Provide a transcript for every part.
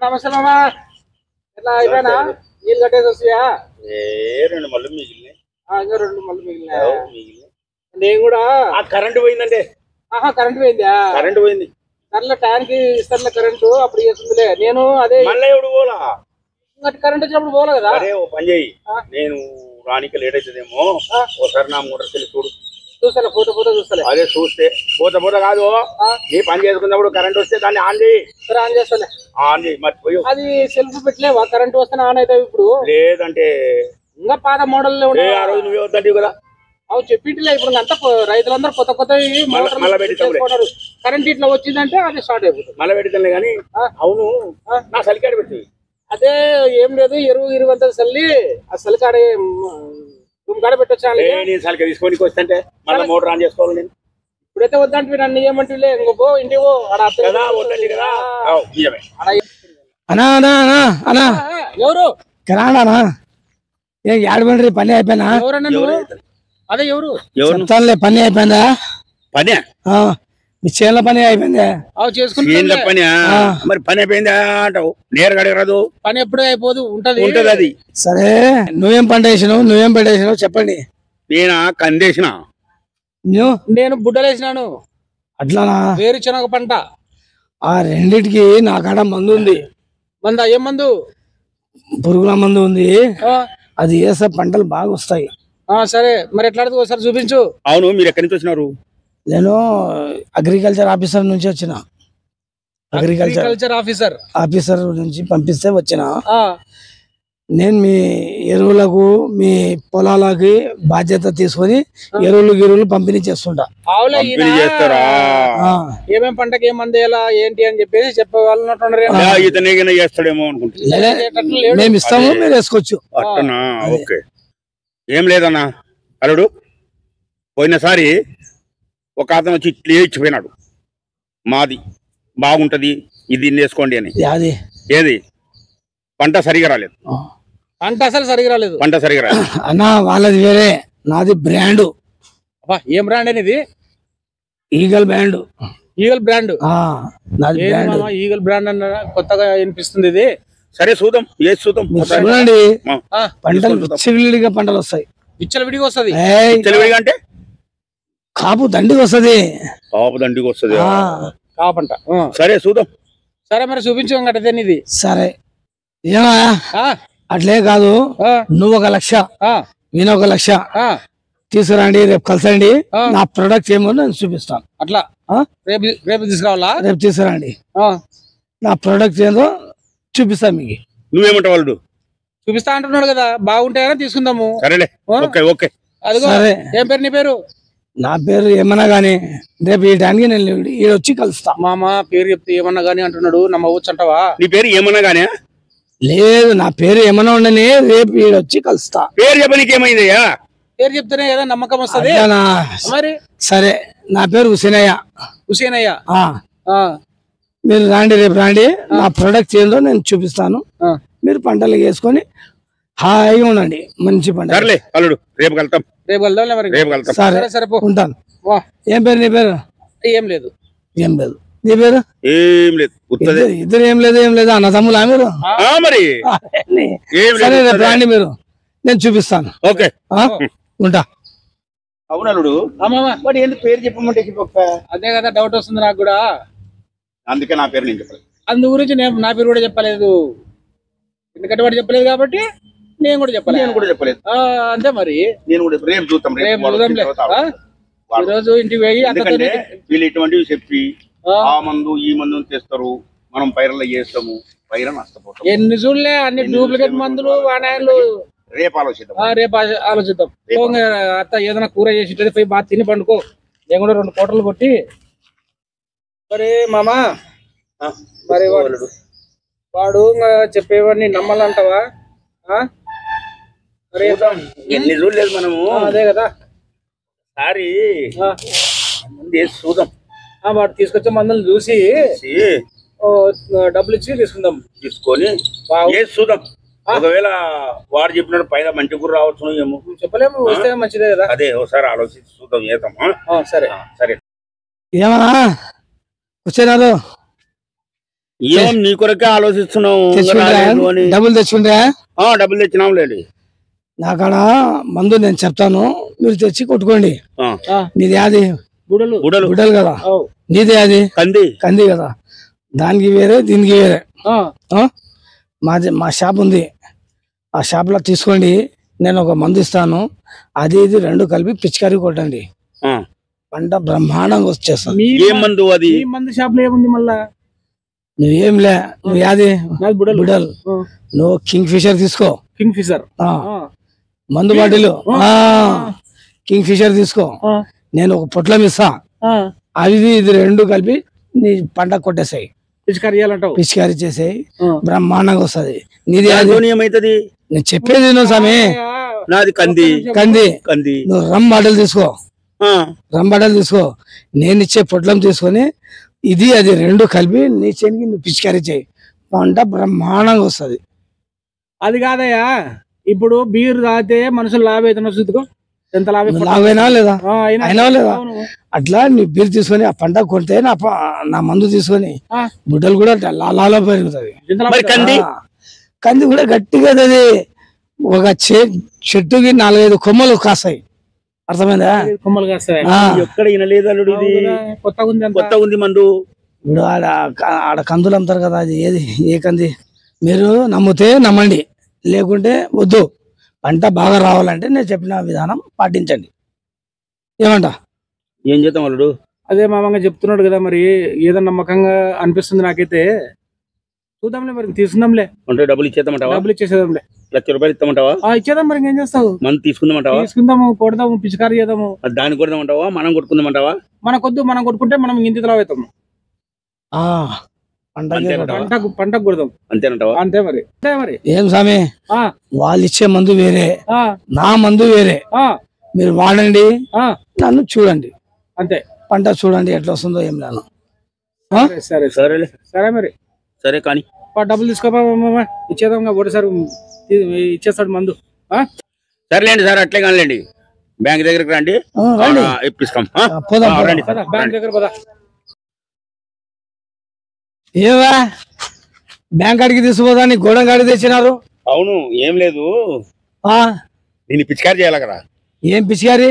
నమస్తే మామ. ఎట్లా అయిపోయినా నీళ్ళు కట్టేసి వస్తాయా? రెండు మళ్ళీ మిగిలినాయి. ఇంకా రెండు మళ్ళీ మిగిలినాయి. నేను కూడా కరెంటు పోయిందంటే. కరెంట్ పోయిందా? కరెంటు పోయింది. సర్లే టైంకి ఇస్తారులే కరెంటు, అప్పుడు చేస్తుందిలే. నేను అదే మళ్ళీ ఎవడు పోలా, ఇంకా కరెంట్ వచ్చినప్పుడు పోలే కదా. అరే ఓ పని చేయి, నేను రానికి లేట్ అవుతుందేమో ఒకసారి నా మోటార్ వెళ్ళి చూడు. చూస్తాలే, పోతే చూస్తాలే. అదే చూస్తే పోతే కాదు, నీ పని చేసుకున్నప్పుడు కరెంట్ వస్తే దాన్ని ఆన్ చేయి. సరే ఆన్ చేస్తాలే. ఆన్ చేయి, మర్చిపోయి. అది సెల్ఫ్ పెట్టలేవా? కరెంట్ వస్తే ఆన్ అవుతావు ఇప్పుడు. లేదంటే ఇంకా పాత మోడల్ ఆ రోజు నువ్వే వద్దంటివి కదా. అవి చెప్పింటిలే. ఇప్పుడు అంతా రైతులందరూ కొత్త కరెంట్ ఇట్లా వచ్చిందంటే అది స్టార్ట్ అయిపోతుంది. మళ్ళీ పెడతానులే కానీ. అవును, నా సలికాడ పెట్టి. అదే ఏం లేదు, ఎరువు అంతా చల్లి ఆ సలికాడ రూమ్ కాడ పెట్టొచ్చా? నేను సలిక తీసుకొని వస్తుంటే మళ్ళీ మోటార్ ఆన్ చేసుకోవాలి. నేను ఇప్పుడైతే వద్దంటే నన్ను ఏమంటే ఇంకో పో ఇంటికి పో. కదా వద్దండి కదా. అనా అనా అనా అనా ఎవరు రానా? ఏం ఏడబండ్రి పని అయిపోయినా? ఎవరన్నా నువ్వు? అదే ఎవరు చెప్తానులే. పని అయిపోయిందా? పని మీ చేనుల పని అయిపోయిందా? చేసుకుంటా పని. మరి పని అయిపోయిందా అంటావు, నేరుగా అడగరాదు. పని ఎప్పుడే అయిపోదు, ఉంటది. అది సరే, నువ్వేం పంట వేసినావు? నువ్వేం పెట్టేసినావు చెప్పండి. నేనా కందేసిన. నేను బుడ్డలేసినాను. అట్లానా? వేరుశనగ పంట. ఆ రెండిటికి నా కాడ మందు ఉంది. మందా? ఏం మందు? పురుగుల మందు ఉంది. అది వేసే పంటలు బాగా వస్తాయి. సరే, మరి ఎట్లా ఒకసారి చూపించు. అవును, మీరు ఎక్కడి నుంచి వచ్చినారు? నేను అగ్రికల్చర్ ఆఫీసర్ నుంచి వచ్చిన. అగ్రికల్చర్ ఆఫీసర్ నుంచి పంపిస్తే వచ్చిన. నేను మీ ఎరువులకు, మీ పొలాలకి బాధ్యత తీసుకొని ఎరువులు పంపిణీ చేస్తుంటా. ఏమేం పంటకి ఏం మంది ఎలా ఏంటి అని చెప్పేసి చెప్పగలరు. మేము ఇస్తాము, మీరు వేసుకోవచ్చు. ఓకే, ఏం లేదన్నా అల్లుడు. పోయినసారి ఒక అతను వచ్చి ఇట్లే ఇచ్చిపోయినాడు, మాది బాగుంటది ఇది వేసుకోండి అని. ఏది పంట సరిగా రాలేదు. పంట అసలు సరిగా రాలేదు. అన్నా వాళ్ళది వేరే, నాది బ్రాండ్. ఏం బ్రాండ్ అనేది? Eagle brand. Eagle brand. Eagle brand అన్న కొత్తగా వినిపిస్తుంది ఇది. సరే చూద్దాం, చూడండి. పంటలు విచ్చలవిడిగా పంటలు వస్తాయి. విచ్చలవిడిగా వస్తుంది అంటే కాపు దండికి వస్తుంది. కాపంట. సరే చూద్దాం. సరే మరి చూపించు అదే ఇది. సరే, ఏమా అట్లే కాదు, నువ్వు 1 లక్ష, నేను 1 లక్ష తీసుకురండి, రేపు కలిసండి. నా ప్రొడక్ట్ ఏమో నేను చూపిస్తాను. అట్లా రేపు తీసుకురావాలా? రేపు తీసుకురండి, నా ప్రొడక్ట్ ఏందో చూపిస్తా మీకు. నువ్వేమంటావు వాళ్ళు? చూపిస్తా అంటున్నాడు కదా, బాగుంటాయని తీసుకుందాము. సరేలే, ఓకే. అదిగో, ఏం పేరు నీ పేరు? నా పేరు ఏమన్నా గానీ రేపు ఈ టైంకి నేను వచ్చి కలుస్తా. మామ పేరు చెప్తే ఏమన్నా గానీ అంటున్నాడు, నమ్మవచ్చు అంటావా? నీ పేరు ఏమన్నా గానీ? లేదు, నా పేరు ఏమన్నా ఉండని, రేపు వచ్చి కలుస్తా. పేరు చెప్పనీకి ఏమైందయ్యా? పేరు చెప్తేనే కదా నమ్మకం వస్తుంది. మరి సరే, నా పేరు హుసేనయ్య. మీరు రండి, రేపు రండి. నా ప్రొడక్ట్ ఏందో నేను చూపిస్తాను. మీరు పంటలు వేసుకొని హాయిగా ఉండండి. మంచి పంట. సరేలే అల్లుడు, రేపు వెళ్తాం. సరే, ఉంటాను. ఏం పేరు నీ పేరు? ఏం లేదు. నీ పేరు? ఏం లేదు. ఇద్దరు ఏం లేదు అన్న తమ్ములా మీరు? మరి సరే, రేపు రండి, మీరు నేను చూపిస్తాను. ఓకే, ఉంటా. అవును అల్లుడు, వాడు ఎందుకు పేరు చెప్పమంటే అదే కదా డౌట్ వస్తుంది నాకు కూడా. అందుకే నా పేరు నేను చెప్పలేదు. అందు గురించి నా పేరు కూడా చెప్పలేదు. ఎందుకంటే వాడు చెప్పలేదు కాబట్టి నేను కూడా చెప్పలేదు. అంతే మరి. నేను కూడా రేపు చూద్దాం. ఈరోజు ఇంటికి పోయి వీళ్ళు ఇటువంటివి చెప్పి ఆ మందు ఈ మందు తెస్తారు, మనం పైరల్లో చేస్తాము, పైర నష్టపోతాం. ఎన్ని చూడలే, అన్ని డూప్లికేట్ మందులు వానాయలు. రేపు ఆలోచిద్దాం. అత్త ఏదైనా కూర చేసి పోయి బాగా తిని పండుకో. నేను కూడా 2 పూటలు కొట్టి. మరి మామా, మరి వాడు చెప్పేవాడిని నమ్మాలంటావా? ఎన్ని చూడలేదు మనము. అదే కదా, సారి చూద్దాం. వాడు తీసుకొచ్చే మందులు చూసి డబ్బులు ఇచ్చి తీసుకొని చూద్దాం. ఒకవేళ వాడు చెప్పినట్టు పైన మంచి గురు రావచ్చు ఏమో చెప్పలేము. వస్తే మంచిదే కదా. అదే ఒకసారి ఆలోచించి చూద్దాం, చేద్దామా? సరే. ఏమన్నా కూర్చున్నారు? ఏం నీ కొరకే ఆలోచిస్తున్నావు. డబ్బులు తెచ్చుకుంటా? డబ్బులు తెచ్చినాం లేండి. నాకాడ మందు నేను చెప్తాను, మీరు తెచ్చి కొట్టుకోండి. నీది అది బుడలు కదా, నీదే అది కంది కదా, దానికి వేరే దీనికి వేరే. మా షాప్ ఉంది, ఆ షాప్ లో తీసుకోండి. నేను ఒక మందు ఇస్తాను, అది ఇది రెండు కలిపి పిచికారీ కొట్టండి, పంట బ్రహ్మాండంగా వచ్చేస్తుంది. ఏం మందు అది? మందు షాప్ లో ఏముంది మళ్ళా? నువ్వేంలే, నువ్వు యాది బుడల్, నువ్వు కింగ్ ఫిషర్ తీసుకో. కింగ్ ఫిషర్ మందు బాటిల్ కింగ్ ఫిషర్ తీసుకో. నేను ఒక పొట్లం ఇస్తా, అది ఇది రెండు కలిపి నీ పంట కొట్టేసాయి, పిచికారీ చేసేయి, బ్రహ్మాండంగా వస్తుంది. నీది ఏమైతుంది? నేను చెప్పేది నువ్వు సామి, నాది కంది. నువ్వు రమ్ బాటిల్ తీసుకో, నేను ఇచ్చే పొట్లం తీసుకొని ఇది అది రెండు కలిపి నీ చేనికి నువ్వు పిచికారీ చేయి, పంట బ్రహ్మాండంగా వస్తుంది. అది కాదయ్యా, ఇప్పుడు బీర్ తాగితే మనుషులు లాభం అవుతున్నా చూసుకో, ఎంత లాభైనా లేదా అయినా లేదా? అట్లా నీ బీర్ తీసుకొని ఆ పంట కొడితే నా మందు తీసుకొని బుడ్డలు కూడా లాలా పెరుగుతుంది. కంది కూడా గట్టిగా అది ఒక చెట్టుకి 4-5 కొమ్మలు కాస్తాయి, అర్థమైందా? కొమ్మలు కాస్తాయి. ఎక్కడ వినలేదు అల్లుడు, ఇది కొత్తగా ఉంది మందు. ఇప్పుడు ఆడ కందులు అమ్ముతారు కదా, అది ఏది ఏ కంది? మీరు నమ్మితే నమ్మండి, లేకుంటే వద్దు. పంట బాగా రావాలంటే నేను చెప్పిన విధానం పాటించండి. ఏమంటా? ఏం చేద్దాం అల్లుడు? అదే మామంగా చెప్తున్నాడు కదా, మరి ఏదో నమ్మకంగా అనిపిస్తుంది నాకైతే. చూద్దాంలే, మరి తీసుకుందాంలే. అంటే డబ్బులు ఇచ్చేద్దామంటావా? డబ్బులు ఇచ్చేసేద్దాంలే. ₹1,00,000 ఇస్తామంటావా? ఇచ్చేద్దాం, మరి ఏం చేస్తావు? మందు తీసుకుందామంటావా? తీసుకుందాము, కొడదాము, పిచికారీ చేద్దాము. దాన్ని కొడదామంటావా, మనం కొట్టుకుందామంటావా? మనకొద్దు, మనం కొట్టుకుంటే మనం ఇంటిలో అవుతాము. పంటకు కొడదాం, అంతేనంటావా? అంతే మరి. ఏం సామి, వాళ్ళు ఇచ్చే మందు వేరే, నా మందు వేరే. మీరు వాడండి, నన్ను చూడండి, అంతే. పంట చూడండి ఎట్లా వస్తుందో ఏం లేను. సరే సరే సరే మరి. సరే కానీ డబ్బులు తీసుకోపా, ఇచ్చేద్దాం. ఒకటిసారి ఇచ్చేస్తాడు మందు. సరేలేండి సార్, అట్లే కానిలేండి. బ్యాంక్ దగ్గరికి రండి, ఇప్పిస్తాం. బ్యాంక్ దగ్గర పోదా. ఏవా బ్యాంక్ కాడికి తీసుకుపోదా, నీ గోడం కాడికి తెచ్చినారు? అవును, ఏం లేదు, దీన్ని పిచికారీ చేయాలి కదా. ఏం పిచికారీ?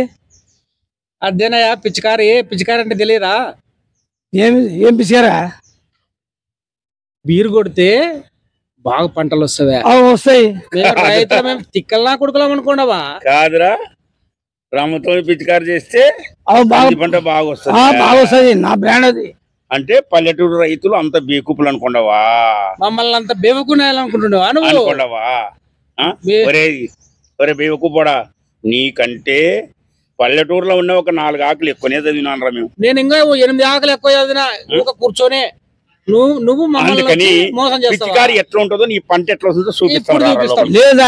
అదేనయ్యా పిచికారీ. పిచికారీ అంటే తెలియదా? ఏం పిచికారా? బీరు కొడితే బాగా పంటలు వస్తాయి. వస్తాయి. రైతులు మేము తిక్కల్లా కొడుకులాం అనుకోండవా? కాదురా, రామతో పిచికారీ చేస్తే పంట బాగా వస్తుంది. బాగా వస్తుంది, నా బ్రాండ్ అది. అంటే పల్లెటూరు రైతులు అంత బేకూపులు అనుకోండవా? మమ్మల్ని అంత బేవకునేయాలనుకుంటున్నావా నువ్వు? అనుకోండవా? ఒరే బేవకూపోడా, నీకంటే పల్లెటూరులో ఉన్న ఒక 4 ఆకులు ఎక్కువనే చదివినాను రా మేము. నేను ఇంకా 8 ఆకులు ఎక్కువ చదివినా, ఒక కూర్చొని నువ్వు మమ్మల్ని మోసం చేస్తావు. పిచికారీ ఎట్లా ఉంటుందో, నీ పంట ఎట్లా వస్తుందో చూపిస్తాం. లేదా